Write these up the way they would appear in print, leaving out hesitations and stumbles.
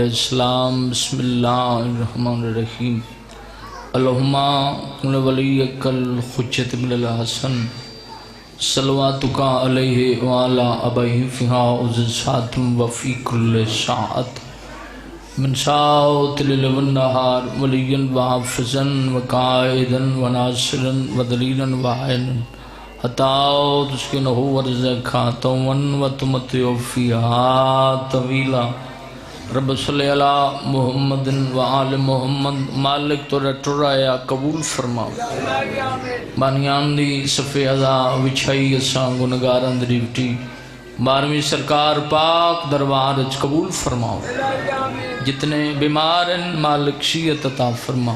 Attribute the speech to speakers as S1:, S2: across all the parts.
S1: علیہ السلام بسم اللہ الرحمن الرحیم اللہم کن ولیک الحجۃ بن الحسن صلواتک علیہ وعلی ابیہ فی ہذا الساعۃ وفی کل ساعۃ من ساعۃ اللیل والنہار ولیا وحافظا وقائدا وناصرا ودلیلا وعینا حتی تسکنہ ورزقہ طوعا وتمتع فیہا طویلا رب صلی علی محمد وآل محمد مالک تو رٹرایا قبول فرما بانیان دی صفِ عزا وچھائی اساں گنگاران دریوٹی بارہویں سرکار پاک دربارچ قبول فرماؤ جتنے بیمار ہیں مالک شیعت عطا فرما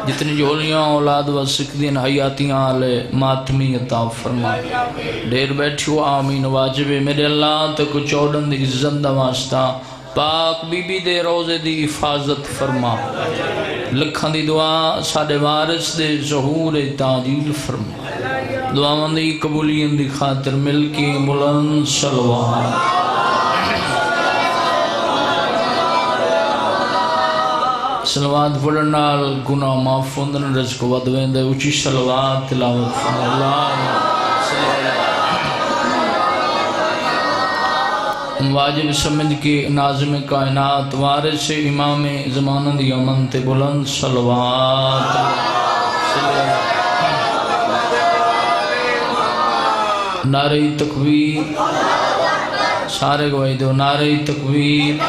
S1: جتنی جھولیاں اولاد و سکدین حیاتیاں آلے ماتمی عطا فرما دیر بیٹھو آمین واجب میرے اللہ تک چوڑن دی عزت دا واسطہ پاک بی بی دے روزے دی حفاظت فرما لکھاں دی دعا ساڑے وارث دے ظہور تعجیل فرما دعا دی قبولیت دی خاطر مل کے بلند صلوات صلوات پڑھن نال گناہ معاف ہوندن رزق ود ویندے اونچی صلوات تلاوت فرما اللہ واجب سمجھ کے ناظم کائنات وارث امام زمانہ دی امن تے بلند صلوات نعرہ تکبیر سارے گواہی دو نعرہ تکبیر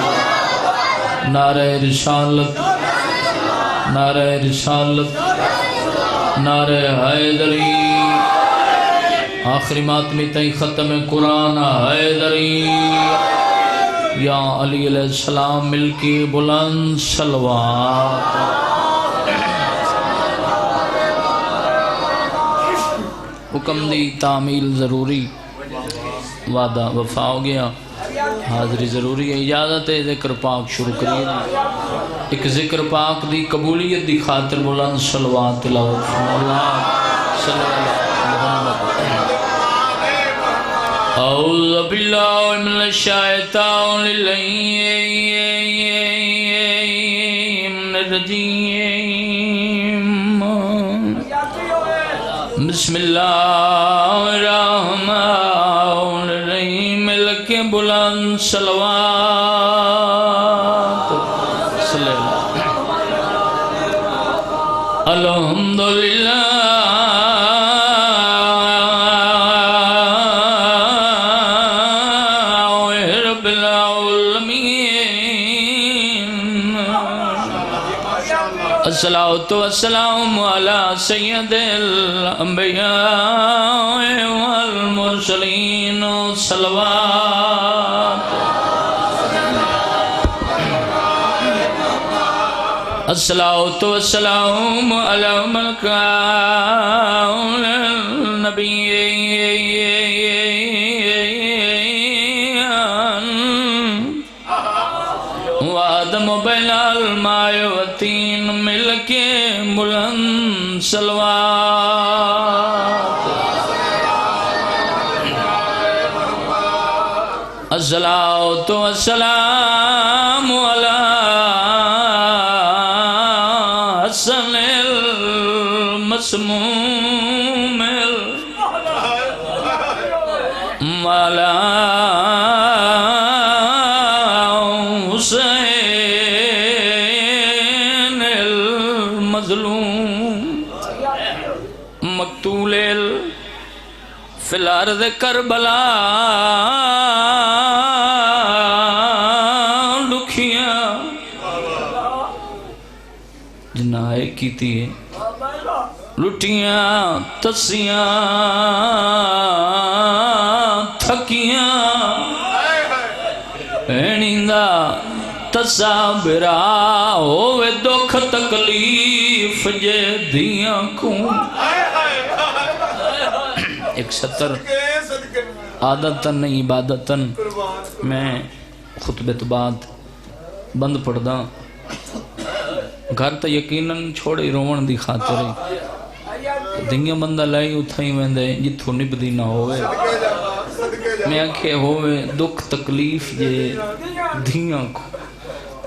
S1: نعرہ رسالت نعرہ رسالت نعرہ حیدری آخری ماتمی تئی ختم قرآن حیدری یا علی علیہ السلام مل کے بلند صلوات حکم دی تعمیل ضروری وعدہ وفا ہو گیا حاضری ضروری ہے اجازت ہے ذکر پاک شروع کریے ایک ذکر پاک دی قبولیت دی خاطر بلند صلوات تلاوت اللہ صلی اللہ اعوذ باللہ من الشیطان الرجیم بسم اللہ الرحمن الرحیم ملک بلند صلوات صلی اللہ الحمدللہ الصلاة والسلام على سید الانبیاء والمرسلین صلوات الصلاة والسلام على ملک النبی وآدم بین الماء والطین مل کے بلند صلوات الصلاة والسلام علی حسن المسموم مولا حسین المظلوم مقتول فی الارض کربلا لکھیاں جنائے کیتی ہے لٹیاں تسیاں تھکیاں اینیندہ تصابرہ ہوئے دکھ تکلیف جے دیاں کوں ایک سطر عادتاً نہیں عبادتاً میں خطبت بعد بند پڑھدا گھر تا یقیناً چھوڑے روان دی خاطر دنیا بندہ لائی اتھائی ویندے جتھو نبدی نہ ہوئے میں آنکھے ہوئے دکھ تکلیف جے دھیاں کو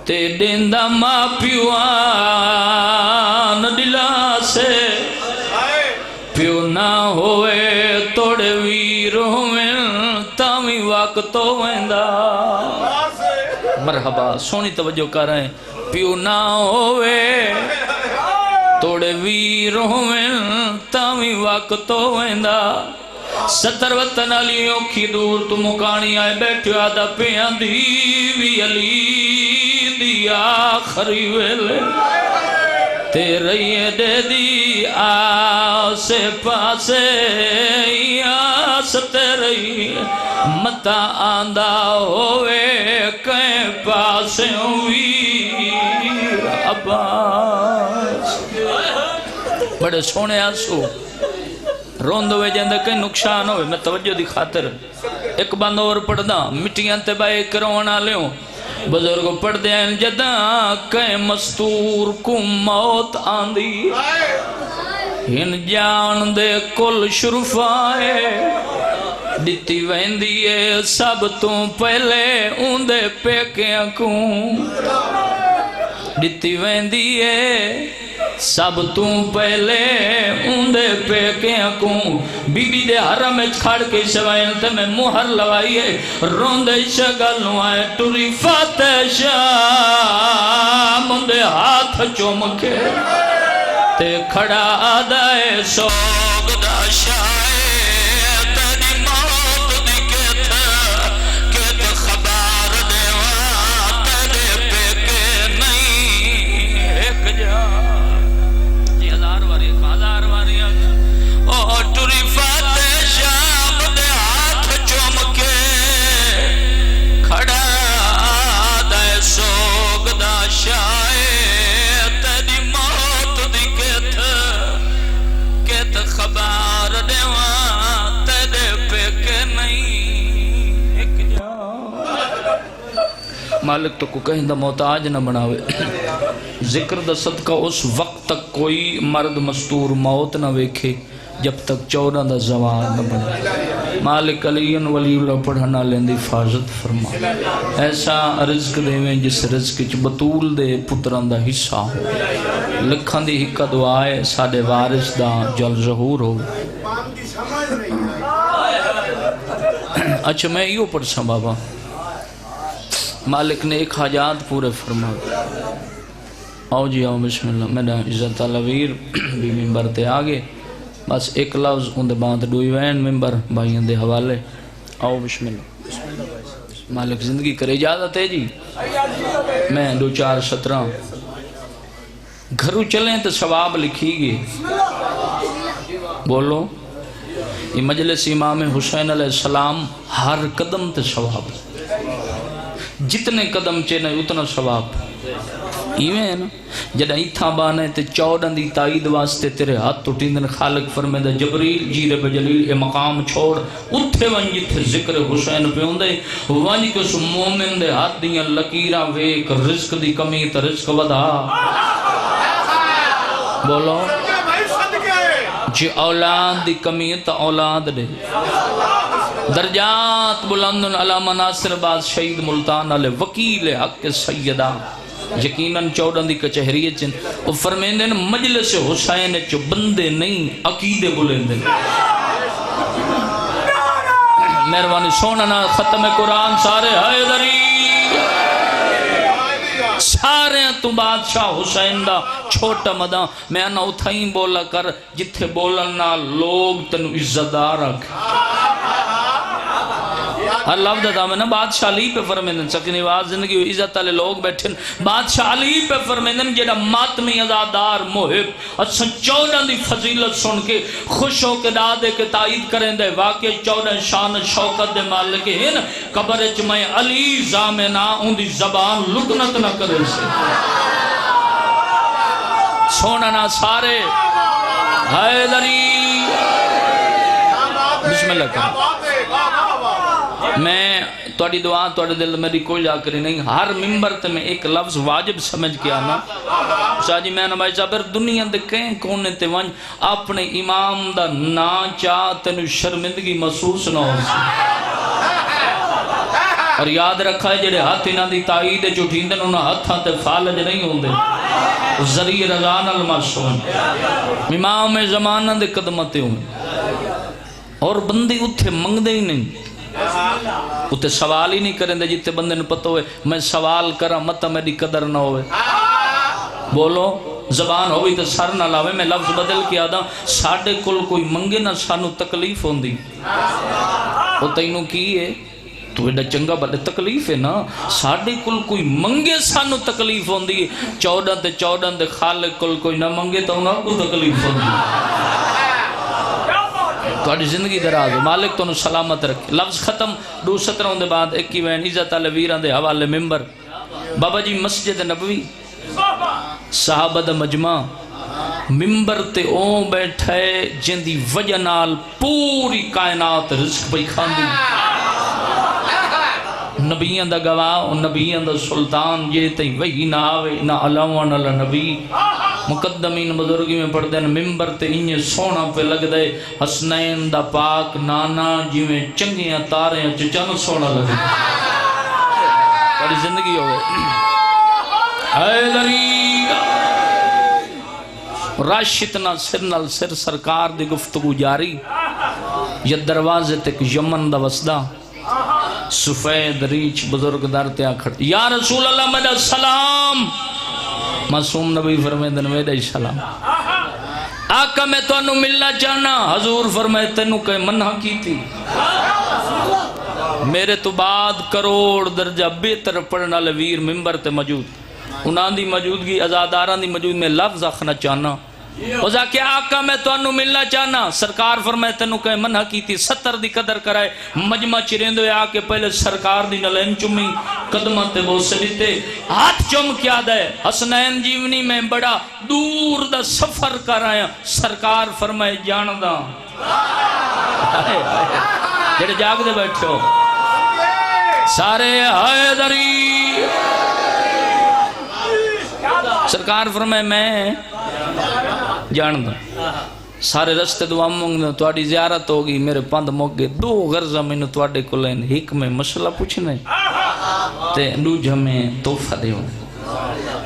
S1: تے دیندا ماں پیوان دلا سے پیو نہ ہوئے توڑے ویر ہوئن تامی وقت ویندا مرحبا سونی توجہ کر رہے ہیں پیو نہ ہوئے توڑے ویر ہوئن تامی وقت ویندا 70 وطن علی اوکھی دور تو مکانی آئے بیٹھو آدھا پیاں دیوی علی دی آخری ویلے تیرے دے دی آسے پاسے آس تیرے متا آندہ ہوئے کہیں پاسے ویر عباس بڑے سونے آنسو روند ہوئے جاندے کہیں نقصان ہوئے میں توجہ دی خاطر ایک بند اور پڑھ دا مٹیاں تے بائے کرونا لیوں بزرگ پڑھ دے ہیں جدہ کہیں مستور کو موت آندی ہن جان دے کل شرفائے دیتی ویندیے سب توں پہلے اندے پیکیاں کوں دیتی ویندیے سب توں پہلے اندے پیکیاں کوں بی بی دے حرم کھڑ کے سوائن تے میں مہر لگائیے روندے شگلوں آئے ٹوری فاتح شام اندے ہاتھ چومکے تے کھڑا آدھائے سوگ دا شائے تیری موت دی کہت خبار دیوان تیرے پیکے نہیں ایک جان مالک تو کو کہیں دا محتاج نہ بناوے ذکر دا صدقہ اس وقت تک کوئی مرد مستور موت نہ ویکھے جب تک 14 دا زوال نہ بنے مالک علیین ولی اللہ پڑھنا لیندی حفاظت فرما ایسا رزق دے میں جس رزق چ بطول دے پتران دا حصہ ہو لکھان دی ہکا دعائے ساڑے وارث دا جل ظہور ہو اچھا میں یوں پڑھ ساں بابا مالک نے ایک حاجات پورے فرما آؤ جی آؤ بسم اللہ میرا عزت علویر بھی ممبر تے آگے بس ایک لفظ اندے بانت ڈوئی وین ممبر بھائیوں دے حوالے آؤ بسم اللہ مالک زندگی کرے اجازت ہے جی میں 2-4-17 گھروں چلیں تو ثواب لکھی گئے بولو یہ مجلس امام حسین علیہ السلام ہر قدم تے ثواب جتنے قدم چینے اتنا ثواب ایویں ہے نا جڑا ایتھا بانے تے 14 دی تائید واسطے تیرے ہاتھ ٹوٹیندن خالق فرمیدہ جبریل جیر بجلیل اے مقام چھوڑ اتھے ونج جتھے ذکر حسین پہ ہوندے ونج کس مومن دے ہاتھ دیاں لکیراں ویک رزق دی کمی تے رزق ودا بولو جی اولاد دی کمی تے اولاد دے درجات بلندن علی مناصر باز شہید ملتان علی وکیل حق سیدہ یقیناً 14 دی کچہری چن وہ فرمیندن مجلس حسین چو بندے نہیں عقیدے بلندن مہربانی سوننا ختم قرآن سارے حیدری سارے تو بادشاہ حسین دا چھوٹا مدہ میں انا اتھائیں بولا کر جتھے بولنا لوگ تنو عزتدار رکھ ہر لفظ دا میں نا بادشاہ علی پہ فرمیندن سکنی واز زندگی و عزت والے لوگ بیٹھن بادشاہ علی پہ فرمیندن جیڑا ماتمی ازادار محب اچھا 14 دی فضیلت سن کے خوش ہو کے دادے کے تائید کریں دے واقع 14 شان شوکت دے مالک ہیں قبر اچ میں علی زامنہ ان دی زبان لکنت نہ کرے سے سوننا سارے حیدری بسم اللہ کریں میں توڑی دعا توڑی دل میری کوئی جا کری نہیں ہر ممبر تے میں ایک لفظ واجب سمجھ کے آنا شاہ جی میں نمائی صاحب دنیا دے کہیں کونے تے ونج اپنے امام دا نا چاہ تینو شرمندگی محسوس نہ ہو سی اور یاد رکھا ہے جڑے ہاتھ انہاں دی تائید چٹھیندن انہاں ہاتھاں تے فالج نہیں ہوندے ذریعہ رضان المعصوم امام زمانہ دے قدماں تے ہوں اور بندے اتھے منگدے ہی نہیں اتھے سوال ہی نہیں کریں دے جتے بندے نے پتہ ہوئے میں سوال کرا مت میری قدر نہ ہوئے بولو زبان ہوئی تو سر نہ لاوے میں لفظ بدل کے آدھا ساڑھے کل کوئی منگے نہ سانو تکلیف ہوندی وہ تینوں کی ہے تو ایڈا چنگا بڑے تکلیف ہے نا ساڑھے کل کوئی منگے سانو تکلیف ہوندی ہے 14 تے خالق کل کوئی نہ منگے تو انہاں کو تکلیف ہوندی تھوڑی زندگی دراز ہے مالک تو انہوں سلامت رکھے لفظ ختم 2 دے بعد 21 عزت علی ویران دے حوالے ممبر بابا جی مسجد نبوی صحابہ دا مجمع ممبر تے اون بیٹھے جن دی وجہ نال پوری کائنات رزق پئی کھاندی نبیان دا گواہ نبیان دا سلطان یہ تھی وہی نہ آوے نہ علاوان اللہ نبی مقدمین بزرگی میں پڑھ دین ممبر تے انہیں سونا پہ لگ دے حسنین دا پاک نانا جی میں چنگیاں تاریں چچان سونا لگ دے بڑی زندگی ہو گئے حیدری راشتنا سر نال سر سرکار دی گفتگو جاری یہ دروازے تک یمن دا وسدا سفید ریچ بزرگ در تیا کھڑتی یا رسول اللہ میرا سلام معصوم نبی فرمائے دن میرا سلام آقا میں تو انہوں ملنا چاہنا حضور فرمائے تینوں کہ منع کی تھی میرے تو بعد کروڑ درجہ بہتر پڑھنا لویر ممبر تے موجود انہاں دی موجودگی ازاداران دی موجود میں لفظ آخنا چاہنا اوزا کہ آقا میں تو انہوں ملنا چاہنا سرکار فرمائے تینوں کہ منع کی تھی 70 دی قدر کرائے مجمع چریندوے آکے پہلے سرکار دی نلین چمی قدمت بوسے دیتے ہاتھ چم کیا دے حسنین جیونی میں بڑا دور دا سفر کر آیا سرکار فرمائے جاندہ جڑے جاگ دے بیٹھے ہو سارے حیدری سرکار فرمائے میں جان دا سارے رستے دعا مانگنا تواڈی زیارت ہوگی میرے پند موگے 2 غرض میں تواڈے کولین ایک میں مسئلہ پوچھنا ہے تے دوجا میں تحفہ دیو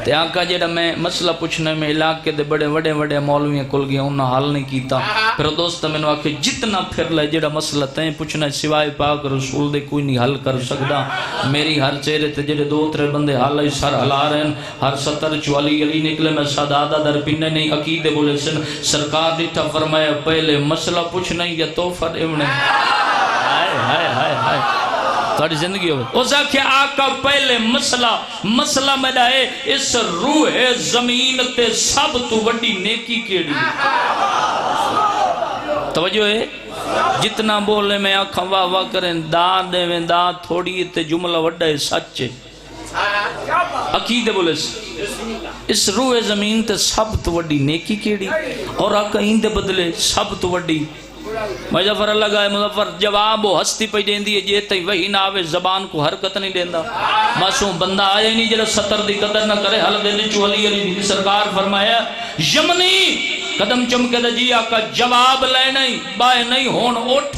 S1: تے آقا جڑا میں مسئلہ پوچھنا میں علاقے دے بڑے وڈے مولویاں کول گیا انہاں حل نہیں کیتا پھر دوست میں نے آکھے جتنا پھر لے جڑا مسئلہ تیں پوچھنا ہے سوائے پاک رسول دے کوئی نہیں حل کر سکدا میری ہر چہرے تے جڑے 2-3 بندے حل ہی سر ہلا رہے ہیں ہر 70 چوالی علی نکلے میں سادادہ در پینے نہیں عقیدے بولے سن سرکار دیٹھا فرمایا پہلے مسئلہ پوچھنا یا توفہ دیونے ہائے تھوڑی زندگی ہوئے اوزا کہ آقا پہلے مسئلہ میرا ہے اس روح زمین تے سب تو وڈی نیکی کیڑی توجہ ہے جتنا بولے میں آنکھاں واہ کریں دا دے میں دا تھوڑی تے جملہ وڈا ہے سچے عقیدے بولے اس روح زمین تے سب تو وڈی نیکی کیڑی اور آقا ہین دے بدلے سب تو وڈی مظفر اللہ گائے مظفر جواب و ہستی پہ دین دیئے جیتا ہی وہی نہ آوے زبان کو حرکت نہیں دیندہ معصوم بندہ آئے نہیں جلہ 70 دی قدر نہ کرے حل دینے چوہلی علی سرکار فرمایا یمنی قدم چمکے دا جی آقا جواب لے نہیں بائے نہیں ہون اٹھ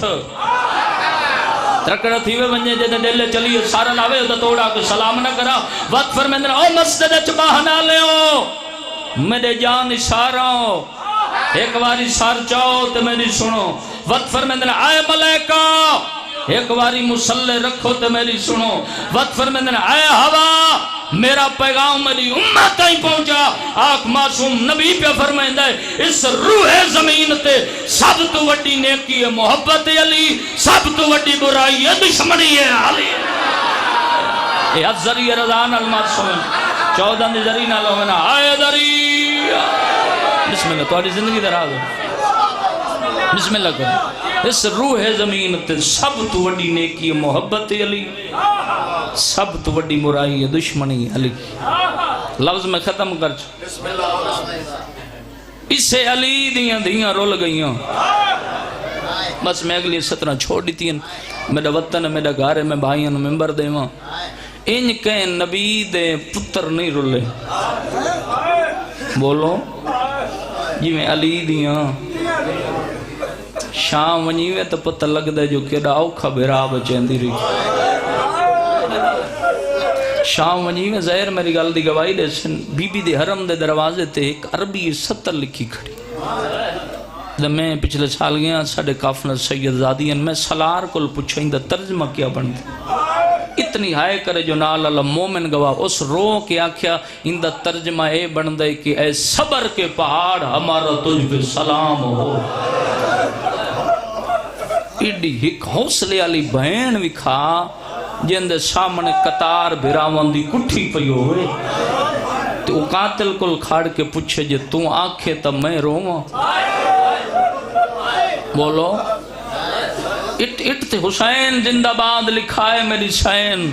S1: ترکڑا تھیوے بنجے جیدے ڈیلے چلیے سارا لاوے دا توڑا کہ سلام نہ کرا وقت فرمیندر او مسجد چباہنا لے ہو میرے جان اشارہ ہو ایک باری سار چاہو تو میری سنو وقت فرمیندن آئے ملیکہ ایک باری مسلح رکھو تو میری سنو وقت فرمیندن آئے ہوا میرا پیغام میری امت ہی پہنچا آنکھ معصوم نبی پہ فرمائندہ ہے اس روح زمین تے سب تو وڈی نیکی ہے محبت علی سب تو وڈی برائی ہے دشمنی ہے علی اے افضری رضان المعصوم 14 دی ذری نہ لوگنا آئے ذری بسم اللہ تمہاری زندگی دراز ہے بسم اللہ کرو اس روح زمین تے سب تو وڈی نیکی محبت علی سب تو وڈی برائی دشمنی علی لفظ میں ختم کر اسے علی دیاں رول گئیاں بس میں اگلی 17 چھوڑ دیتی ہیں میرا وطن میرا گھر ہے میں بھائیاں ممبر دے ماں ان کہیں نبی دے پتر نہیں رولے بولو جی میں علی دیاں شام ونیوے تو پتہ لگ دے جو کیڑا اوکھا بیرا بچین دی رہی شام ونجی میں ظاہر میری گل دی گواہی دے سن بی بی دے حرم دے دروازے تے ایک عربی 70 لکھی کھڑی جب میں پچھلے سال گیا ساڑھے کافنر سید زادین میں سلار کل پوچھا اندہ ترجمہ کیا بن دے اتنی ہائے کرے جو نال اللہ مومن گواہ اس رو کے آکھیا اندہ ترجمہ اے بن دے کہ اے صبر کے پہاڑ ہمارا تجھ پہ سلام ہو ایڈی ہک حوصلے علی بہن بھی کھا جن دے سامنے قطار بھراون دی کٹھی پئی ہوئے تو قاتل کل کھاڑ کے پوچھے جے تو آنکھے تب میں روواں بولو اٹ تے حسین زندہ باد لکھا ہے میری سین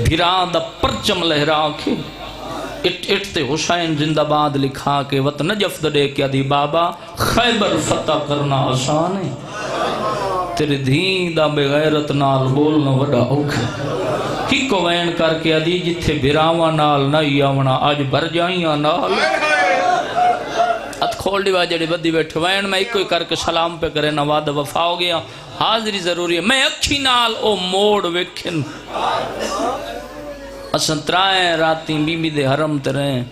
S1: بھران دا پرچم لہرا کے اٹ تے حسین زندہ باد لکھا کے وط نجف دے کیا دی بابا خیبر فتح کرنا آسان ہے تیرے دھین دا بغیرت نال بولنا وڈا اوکھا کی کو وین کر کے ادی جتھے بھراواں نال نہیں آونا آج بھر جائیاں نال ات کھول دیوا جڑی بدی بیٹھے وین میں ایک کوئی کر کے سلام پہ کرے نواد وفا ہو گیا حاضری ضروری ہے میں اکھی نال او موڑ ویکھن اسن ترائیں راتیں بی بی دے حرم تے رہیں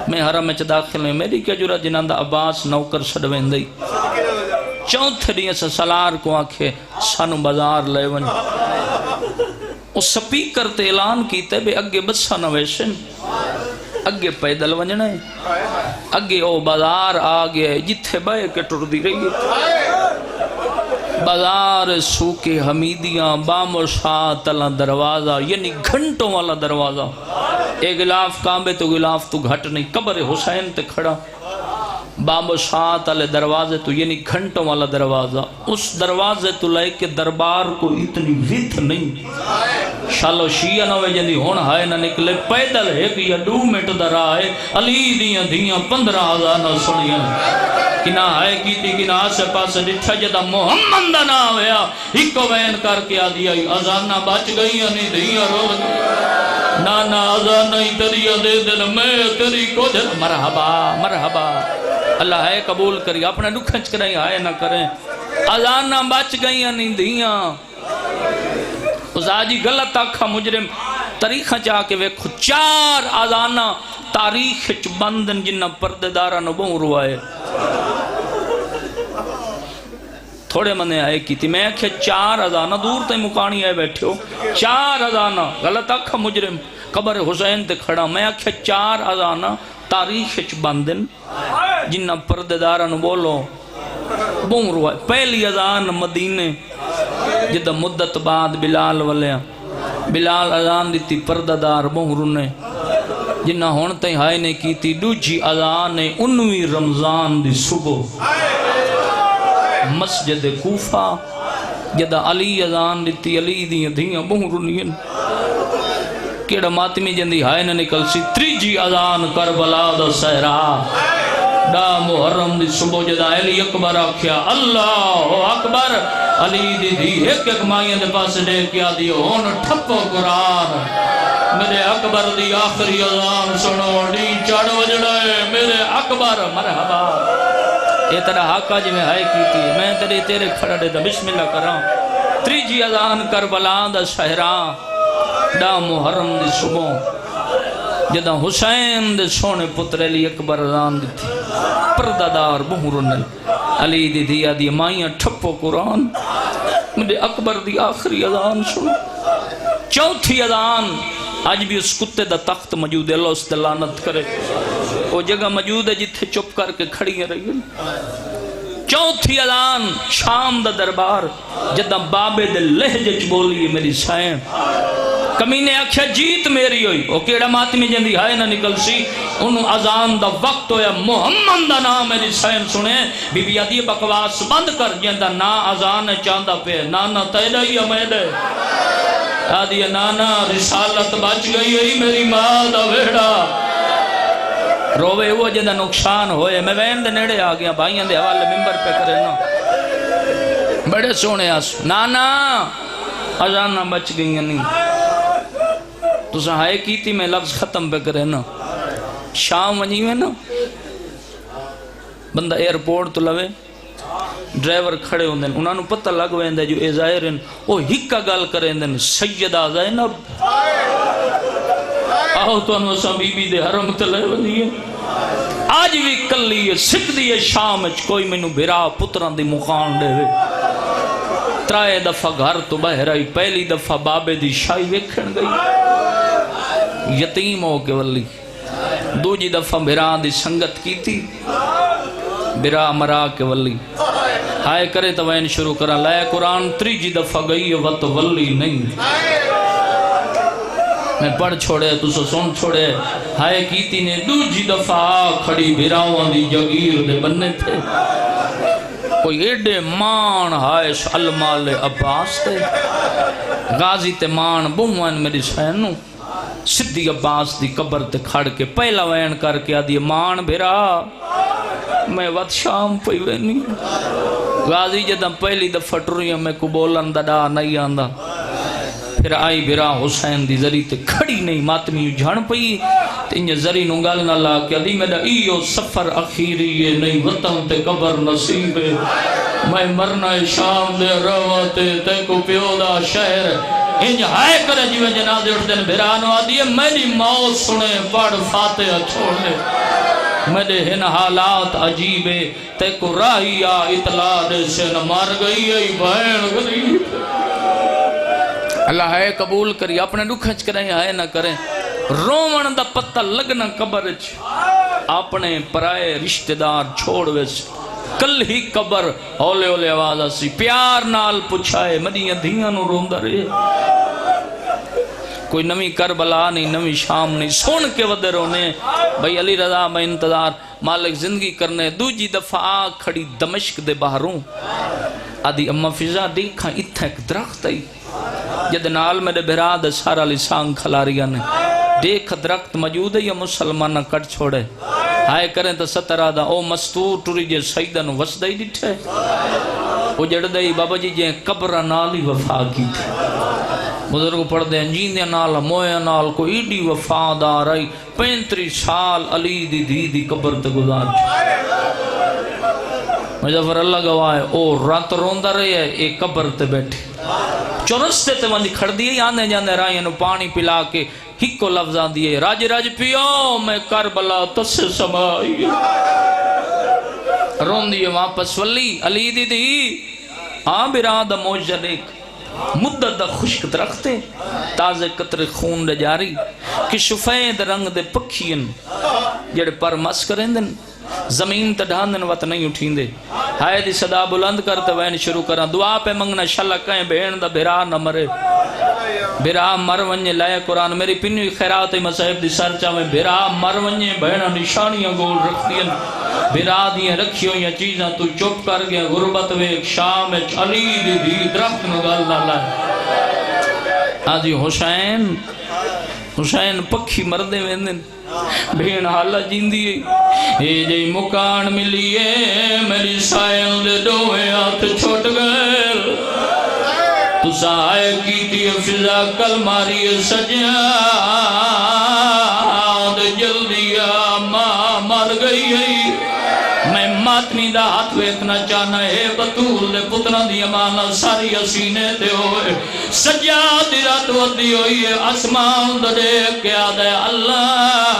S1: میں حرم میں داخل ہیں میری کیا جرا جنہاں دا عباس نوکر سڑویں دئی چوتھے دیں سے سلار کو آنکھے سانو بازار لے ون اس سپیکر تے اعلان کیتے بے اگے بسا نویشن اگے پیدل ونجنے اگے او بازار آگے جتھے بے کے ٹر دی رہی بازار سوکے حمیدیاں بام و شاہ تلا دروازہ یعنی گھنٹوں والا دروازہ ایک غلاف کامبے تو غلاف تو گھٹ نہیں قبر حسین تے کھڑا باب و شاہ تلے دروازے تو یعنی گھنٹوں والا دروازہ اس دروازے تو لے کے دربار کو اتنی ویت نہیں شالو شیعہ نوے جندی ہون ہائے نہ نکلے پیدل ہے کہ یا 2 منٹ در آئے علی دیاں دیاں 15,000 نہ سنیاں کنا ہائے کی تھی کنا آسے پاسے ڈٹھا جدا محمد دا نام ہے ایک کو وین کر کے آدیا ازانہ بچ گئیاں نہیں دیاں رو نانا ازانہ ہی تریہ دے دل میں تری کو دل مرحبا مرحبا اللہ ہے قبول کری اپنے دکھنچ کریں آئے نہ کریں ازانہ بچ گئیاں نہیں دیاں اس آجی غلط آکھا مجرم تاریخ چاہ کے ویکھو 4 ازانہ تاریخ چ بندن جنہ پردیدارہ نبوں روائے تھوڑے منے آئے کی تھی میں کہ 4 ازانہ دور تے مکانی آئے بیٹھے ہو 4 ازانہ غلط آکھا مجرم قبر حسین تے کھڑا میں کہ 4 ازانہ تاریخ چ بندن جنہ پردیدارہ نبولو بوں روائے پہلی ازان مدینے جدہ مدت بعد بلال ولیاں بلال ازان دیتی پردیدار بوں رونے جنہ ہونتے ہائے نے کی تھی دوجی ازان 19 رمضان دی صبح مسجد کوفہ جدہ علی ازان دیتی علی دیاں دیاں بوں رونین کیڑا ماتمی جندی ہائے نے نکل سی 3 ازان کربلا دا سہرا دا محرم دی صبح جدا علی اکبر آکھیا اللہ اکبر علی دی دی ایک مائیں دے پاس دے کیا دیو ہون ٹھپو قرآن میرے اکبر دی آخری اذان سنو ڈی چڑھ وجڑے میرے اکبر مرحبا یہ تیرا حقا جی میں ہائے کی تھی میں تیرے کھڑا دے دا بسم اللہ کراں 3 ازان کربلا دا سہرا دا محرم دی صبح جدا حسین دے سونے پتر علی اکبر ازان دی تھی پردادار بہرن علی دی دیا دی مائیاں ٹھپو قرآن میرے اکبر دی آخری ازان سنو 4تھی ازان آج بھی اس کتے دا تخت موجود ہے اللہ اس دے لعنت کرے وہ جگہ موجود ہے جتھے چپ کر کے کھڑی ہیں رہی 4تھی ازان شام دا دربار جدا بابے دے لہجے چ بولی ہے میری سائیں کمینے آکھیا جیت میری ہوئی وہ کیڑا ماتمی جندی ہائے نہ نکل سی انہوں ازان دا وقت ہویا محمد دا نام میری سائن سنے بی بی آدھی بکواس بند کر جندہ نا ازان چاندہ پہ نانا تیرہ ہی امیدے آدھی نانا رسالت بچ گئی ہے میری ماں دا ویڑا روے وہ جندہ نقصان ہوئے میں وین دے نیڑے آگیا بھائیاں دے حوالے ممبر پہ کرے نا بڑے سونے آسو نانا ازان نہ بچ گئی نہیں تو سہائے کی تھی میں لفظ ختم پہ کرے نا شام ونجی میں نا بندہ ایئرپورٹ تو لوے ڈرائیور کھڑے ہوندے انہاں نو پتہ لگ ویندے جو اے ظاہر ہیں او ہکا گل کرے ہیں سیدہ زینب آؤ تو انوسا بی بی دے حرم تلے ونیے آج بھی کلی ہے سکھ دی شام کوئی مینوں بھرا پتران دی مقان دے وے ترائے دفعہ گھر تو باہر آئی پہلی دفعہ بابے دی شائی ویکھن گئی یتیم ہو کے ولی دوجی دفعہ بھران دی سنگت کی تھی برا مرا کے ولی ہائے کرے تو وین شروع کرا لائے قرآن تریجی دفعہ گئی وط ولی نہیں میں پڑھ چھوڑے تو سن چھوڑے ہائے کیتی نے دوجی دفعہ کھڑی بھراؤں دی جگیر دے بننے تھے کوئی ایڈے مان ہائے المال عباس تے غازی تے مان بومن میری سینو سدھی عباس دی قبر تے کھڑ کے پہلا وین کر کے آدھی مان بھرا میں وقت شام پئی وینی غازی جدہ پہلی دفعہ ٹریا میں کو بولن دا نہیں آندا پھر آئی بھرا حسین دی ذری تے کھڑی نہیں ماتمی جھن پئی تے انجھے ذری ننگال نہ لا کہ دی میرا ایو سفر اخیری یہ نہیں وطن تے قبر نصیب ہے میں مرنا شام دے رواتے تے کو پیودا شہر انج ہائے کرے جیوے جنازے اٹھتے ہیں بھرانو آدھی میری موت سنے پڑھ فاتحہ چھوڑے میرے ہن حالات عجیبے تے کو راہی آ اطلاع دے سے نہ مار گئی ہے بہن غریب اللہ ہے قبول کری اپنے دکھچ کریں ہے نہ کریں رومن دا پتہ لگنا قبر اپنے پرائے رشتہ دار چھوڑ ویس کل ہی قبر اولے اولے آواز آسی پیار نال پچھائے مدیاں دھیاں نو روندہ رہے کوئی نمی کربلا نہیں نمی شام نہیں سون کے ودے رونے بھئی علی رضا میں انتظار مالک زندگی کرنے دوجی دفعہ آگ کھڑی دمشق دے باہروں آدھی اما فضا دیکھا اتھا ایک درخت آئی جد نال میرے بھراد سارا لسان کھلاریاں نے دیکھ درخت موجود ہے یا مسلمانہ کٹ چھوڑے ہائے کریں تو سترہ دا او مستور ٹوری جے سیدہ نو وسدہ ہی ڈٹھے او جڑ دائی بابا جی جے قبرہ نالی وفا کی تھی بزرگ پڑھ دیں جیندے نال مویا نال کو ایڈی وفادار آئی 35 سال علی دی دی دی قبر تے گزار مجھفر اللہ گواہ ہے او رات روندہ رہے ہے ایک قبر تے بیٹھے چورستے تے وندی کھڑ دیئے آنے جاندے رائیں نو پانی پلا کے ہکو لفظان دیئے راج راج پیو میں کربلا تس سمائی رون دیئے واپس ولی علی دی دی براد موجہ دیکھ مدد خشک رکھتے تازے قطر خون دے جاری کہ شفید رنگ دے پکھین جڑے پر مس کریں دن زمین تے ڈھاندن وقت نہیں اٹھیں دے ہائے دی صدا بلند کرتے وین شروع کرا دعا پہ منگنا شلہ کہیں بہن دا بھرا نہ مرے بھرا مر ونجے لائے قرآن میری پنوی خیرات مصحب دی سرچہ میں بھرا مر ونجے بہنہ نشانیاں گول رکھ دیا بھرا دیئے رکھیوں یا چیزاں تو چپ کر گیا غربت وے ایک شام علی دی دی درخت نگال نہ لائے آجی حسین پکھی مردے ویندن بھین حالہ جیندی اے جی مکان ملیے میری سائل دے دوئے ہاتھ چھوٹ گئے تو سائے کی تھی فضا کل ماری سجیاں دے جلدی ماں مر گئی ہے میں ماتمی دا ہاتھ ویکھنا چاہنا ہے بطول دے پتنا دی امانہ ساری اسینے تے ہوئے سجاد دی رات ودی ہوئی ہے اسمان دے کیا دے اللہ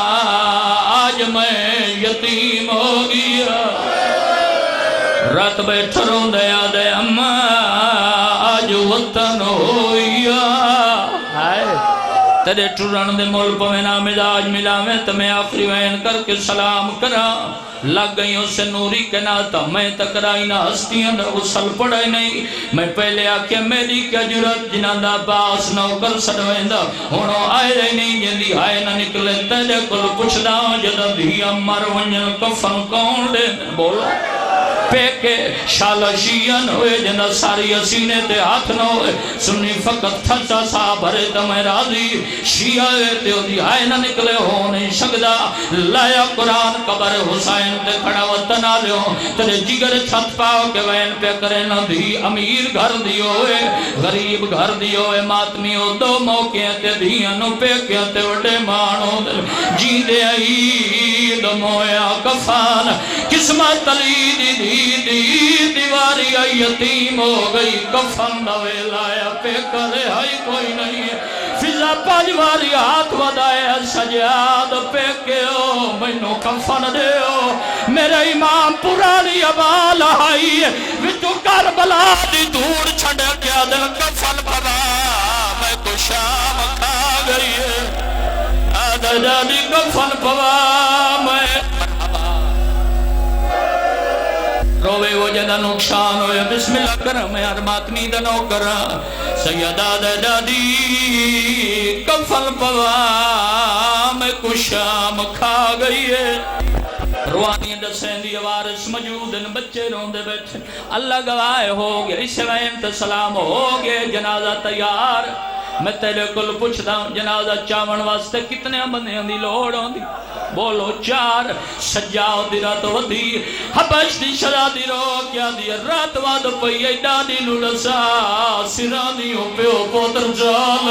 S1: آج میں یتیم ہو گیا رات بیٹھ رون دے آدھے اماں آج وطن ہویا تیرے ٹرن دے مول پوینا مزاج ملا میں تمہیں آخری وین کر کے سلام کرا لگ گئی اسے نوری کے ناتا میں تکرائی نہ ہستیاں نہ غسل پڑائی نہیں میں پہلے آکے میری کیا جرت جنہ دا باس نہ کر سڑویں دا ہونو آئے رہی نہیں جندی آئے نہ نکلے تیرے کل پوچھ دا جدہ دھیا مر ونجل کفن کون دے بولو پیکے شالشین ہوئے جنہ ساری اسینے تے ہاتھ نہ ہوئے سنی فقط تھچا سا بھرے تمہیں راضی شیعہ تے دی آئے نہ نکلے ہو نہیں شکدہ لایا قرآن قبر حسین تے کھڑا وطن آ لیوں تیرے جگر چھت پاؤ کے وین پہ کرے نہ دی امیر گھر دیو ہوئے غریب گھر دیو ہوئے ماتمیوں دو موقع تے دھیانوں پہ کیا تے وڈے مانوں جی دے آئی دمویا کفان قسمت علی دی دیواری آئی یتیم ہو گئی کفن دوے لایا پہ کرے ہائی کوئی نہیں فضا پانچ واری ہاتھ ودائے سجاد پہ کہو مینوں کفن دیو میرے امام پرانی آبال آئی وچو کربلا دی دور چھڑ کیا دل کفن پوا میں کو شام کھا گئی آدھا جادی کفن پوا میں روے وہ جدہ نقصان ہوئے بسم اللہ کرم یار ماتمی دنو کرا سیدہ دادی کفن پوا میں کشام کھا گئی ہے روانی دسین دی وارث موجود ان بچے روندے بیٹھے اللہ گواہ ہو گیا اس وین سلام ہو گئے جنازہ تیار میں تیرے کل پوچھتا ہوں جنازہ چاون واسطے کتنے بندیاں دی لوڑ ہوندی بولو چار سجاؤ دی رات ودی حبش دی شدا دی رو کیا دی رات واد پئی ڈاڈی لڑسا سران دیوں پیو پوتر جال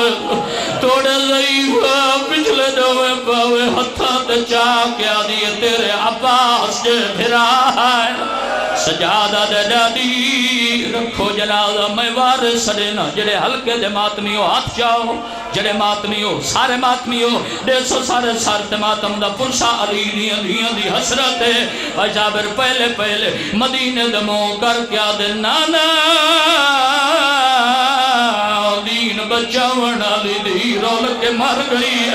S1: توڑے ضعیف پچھلے دوے پاوے ہتھا تے چا کیا دی تیرے عباس جے پھرا ہے سجادہ دے ڈاڈی رکھو جنازہ میں وارث دینا جڑے ہلکے دے ماتمی ہو ہاتھ جاؤ جڑے ماتمی ہو سارے ماتمی ہو دیسو سارے سارتے ماتم دا پرسا علی دیاں دی حسرت ہے اور جابر پہلے پہلے مدینے دموں کر کیا دے نانا دین بچاون علی دی رول کے مر گئی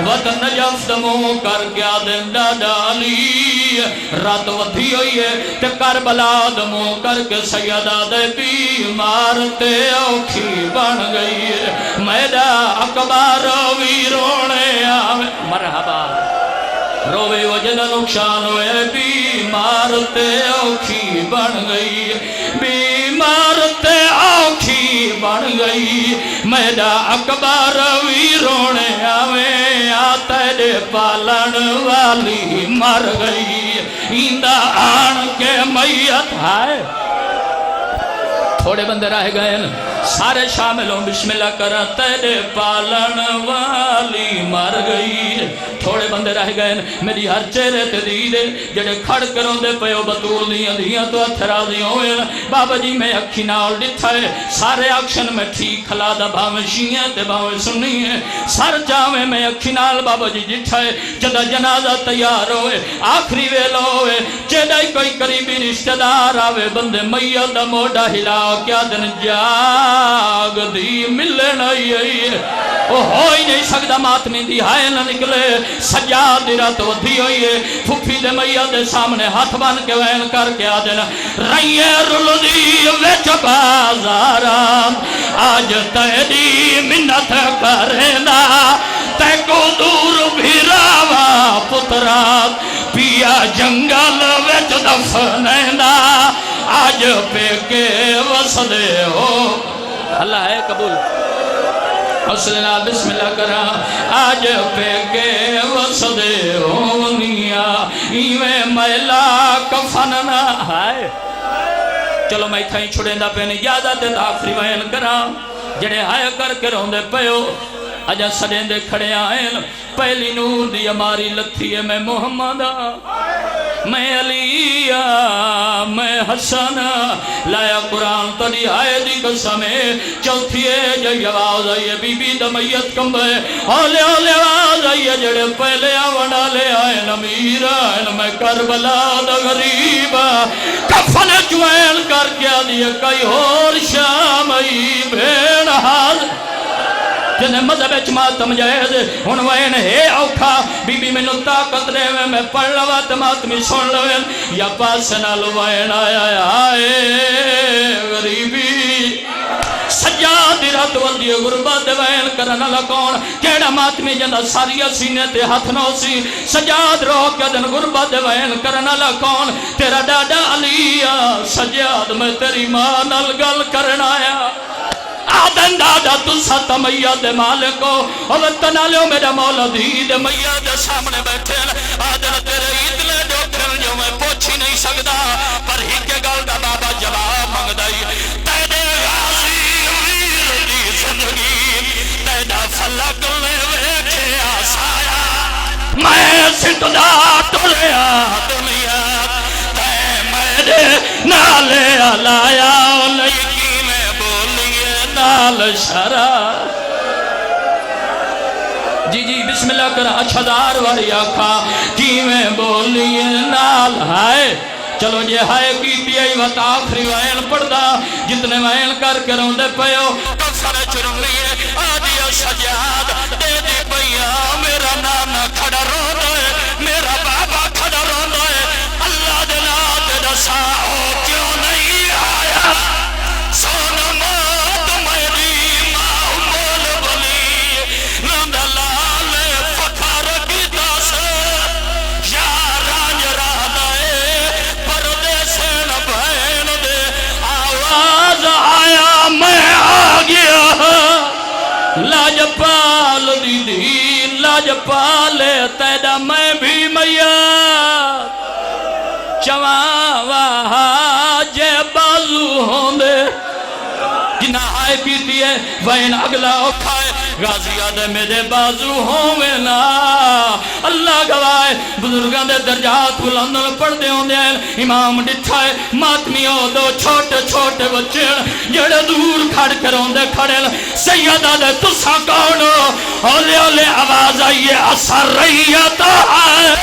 S1: وطن نجف دموں کر کیا دے ڈاڈا علی رات ودھی ہوئی ہے تے کربلا دموں کر کے سیدہ دے بیمار تے اوکھی بن گئی ہے میڈا اکبر ویرونے آوے مرحبا روے وجن نقصان ہوئے بیمار تے اوکھی بن گئی بیمار تے اوکھی بن گئی میڈا اکبر ویرونے آوے آتے دے پالن والی مر گئی ایندہ آن کے میت ہے تھوڑے بندے رہ گئے سارے شامل ہوں بسم اللہ کرا تیرے پالن والی مر گئی تھوڑے بندے رہ گئے میری ہر چہرے تے دیدے جڑے کھڑ کروں دے پیو بطول دیاں تو اتھرازی ہوئے بابا جی میں اکھی نال ڈٹھا ہے سارے اکشن میں ٹھیک کھلا دا بھاویں شیئیں تے بھاویں سنی ہے سر جاویں میں اکھی نال بابا جی ڈٹھا ہے جدہ جنازہ تیار ہوئے آخری ویلو ہوئے جدہ کوئی قریبی رشتہ دار آوے بندے میت دا موڑا ہلا کیا دن جاگ دی ملے نہیں ہے وہ ہو ہی نہیں سکتا ماتمی دی ہائے نہ نکلے سجاد دی رات ودھی ہوئی ہے پھوپھی دے میت دے سامنے ہاتھ بان کے وین کر کے آدھنا رئیے رل دی ویچ بازاران آج تیری منت کرنا تے کو دور بھیراوا پترات پیا جنگل ویچ دفنینا آج پہ کے وصلے ہو اللہ ہے قبول حسنہ بسم اللہ کرا آج پہ کے وصلے ہو نیا ایویں میلا کفننا ہے چلو میں تھائیں چھوڑیں دا پہنے اجازت آخری وین کرا جڑے ہائے کر کے روندے پیو اجا سڑیں دے کھڑے آئیں پہلی نور دی ہماری لتھی ہے میں محمد میں علی میں حسن لایا قرآن تڑی آئے دی قسمیں چوتھی ہے جی آواز آئیے بی بی دمیت کمبے اولے اولے آواز آئیے جڑے پہلے آوڑا لے آئے نمیر آئے میں کربلا دا غریب کفن جوین کر کیا دیئے کئی اور شام ای بین حاضر جنہیں مذہب اچماتم جائز انوین ہے اوکھا بی بی میں طاقت رہے ہوئے میں پڑھ لوا تماتمی سن لوین یا پاس نہ لوائن آیا آئے غریبی سجاد رات وردی غربت وین کرنا لکون کیڑا ماتمی جنہ ساری سینے تے ہاتھ نو سی سجاد رو کیا دن غربت وین کرنا لکون تیرا ڈاڈا علی سجاد میں تیری ماں نل گل کرنا آیا آدن دادا تُسا تمیہ دے مالکو اور تنالیو میرا مولا دید میہ دے سامنے بیٹھے آدن تیرے اتلے جو پھر جو میں پوچھی نہیں سکتا پر ہی کے گل دا بابا جواب مانگ دائی تیدے غازی ویر دی زندگی تیدہ فلک لے ویٹھے آسایا میں ستدہ ٹولیا دنیا تے میرے نالے علایا نال شرا جی جی بسم اللہ کر 8000 واری آکھا کی میں بولیے نال ہائے چلو جے ہائے کی پیئی وقت آخری وائن پڑھدا جتنے وائن کر کے روندے پیو تو سارے چرم لیے آدیا سجاد دے دی پیا میرا نانا کھڑا روندے میرا بابا کھڑا روندے اللہ دنا دے دسا ہو کیوں نہیں آیا سونا موت میری ماں مول بلی نند لال فکر کی دس یار آج رہ دے پردیسن بہن دے آواز آیا میں آ گیا لاجپال دیدی لاجپال تیدا میں بھی میت چواں جے بازو ہوں دے جنہ آئے پیتی ہے وین اگلا اکھائے غازی آدھے میرے بازو ہوں نا اللہ گوائے بزرگان دے درجات بلندن پڑھ دے ہوں دے امام ڈٹھائے ماتمی ہو دو چھوٹے چھوٹے بچے جڑے دور کھڑ کر ہوں دے کھڑے سیدہ دے تسا کونو اولے اولے آواز آئیے اثر رہیتا ہے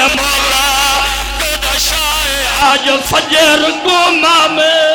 S1: مولا قد شائع آج فجر کو مامے